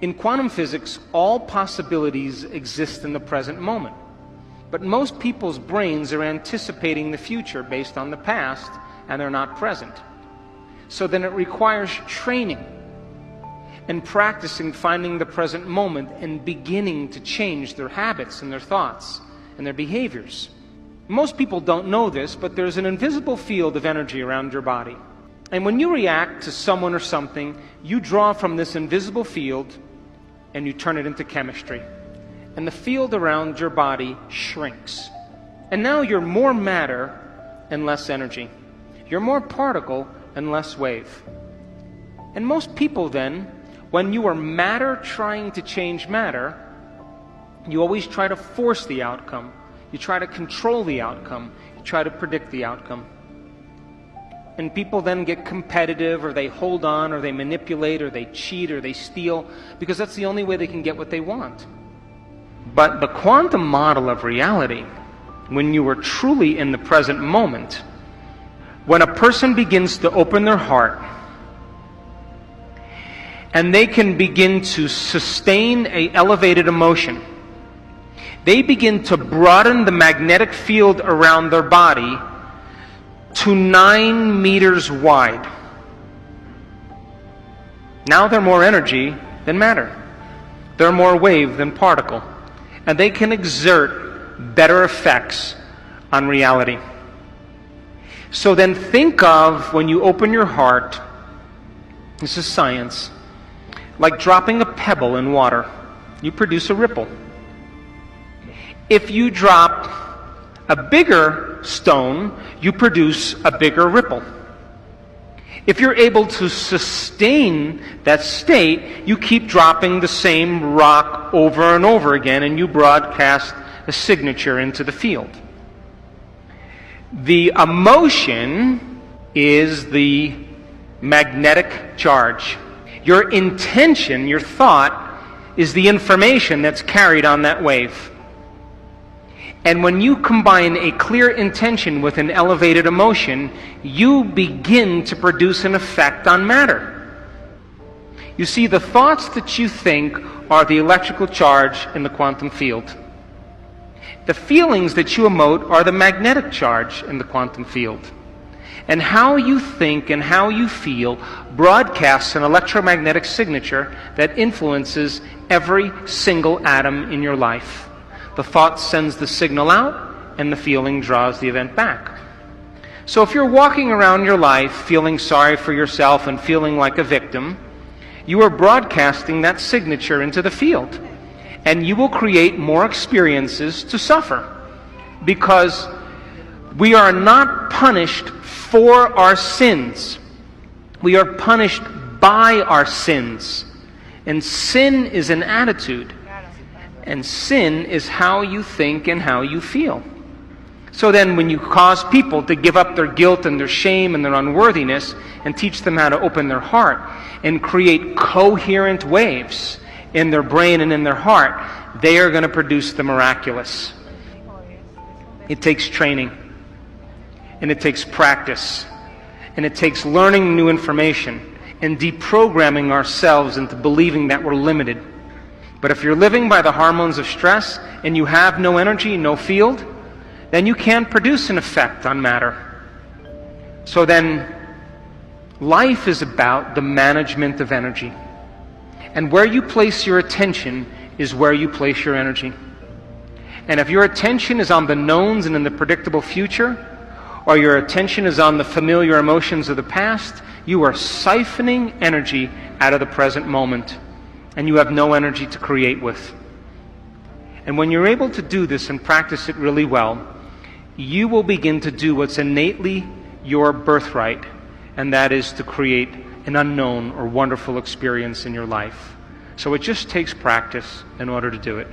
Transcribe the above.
In quantum physics, all possibilities exist in the present moment. But most people's brains are anticipating the future based on the past, and they're not present. So then it requires training and practicing finding the present moment and beginning to change their habits and their thoughts and their behaviors. Most people don't know this, but there's an invisible field of energy around your body. And when you react to someone or something, you draw from this invisible field and you turn it into chemistry. And the field around your body shrinks. And now you're more matter and less energy. You're more particle and less wave. And most people then, when you are matter trying to change matter, you always try to force the outcome. You try to control the outcome. You try to predict the outcome. And people then get competitive, or they hold on, or they manipulate, or they cheat, or they steal, because that's the only way they can get what they want. But the quantum model of reality, when you are truly in the present moment, when a person begins to open their heart, and they can begin to sustain an elevated emotion, they begin to broaden the magnetic field around their body to 9 meters wide. Now they're more energy than matter. They're more wave than particle. And they can exert better effects on reality. So then think of, when you open your heart, this is science, like dropping a pebble in water. You produce a ripple. If you drop a bigger stone, you produce a bigger ripple. If you're able to sustain that state, you keep dropping the same rock over and over again, and you broadcast a signature into the field. The emotion is the magnetic charge. Your intention, your thought, is the information that's carried on that wave. And when you combine a clear intention with an elevated emotion, you begin to produce an effect on matter. You see, the thoughts that you think are the electrical charge in the quantum field. The feelings that you emote are the magnetic charge in the quantum field. And how you think and how you feel broadcasts an electromagnetic signature that influences every single atom in your life. The thought sends the signal out, and the feeling draws the event back. So if you're walking around your life feeling sorry for yourself and feeling like a victim, you are broadcasting that signature into the field. And you will create more experiences to suffer. Because we are not punished for our sins. We are punished by our sins. And sin is an attitude. And sin is how you think and how you feel. So then when you cause people to give up their guilt and their shame and their unworthiness and teach them how to open their heart and create coherent waves in their brain and in their heart, they are going to produce the miraculous. It takes training. And it takes practice. And it takes learning new information and deprogramming ourselves into believing that we're limited. But if you're living by the hormones of stress and you have no energy, no field, then you can't produce an effect on matter. So then, life is about the management of energy. And where you place your attention is where you place your energy. And if your attention is on the knowns and in the predictable future, or your attention is on the familiar emotions of the past, you are siphoning energy out of the present moment. And you have no energy to create with. And when you're able to do this and practice it really well, you will begin to do what's innately your birthright, and that is to create an unknown or wonderful experience in your life. So it just takes practice in order to do it.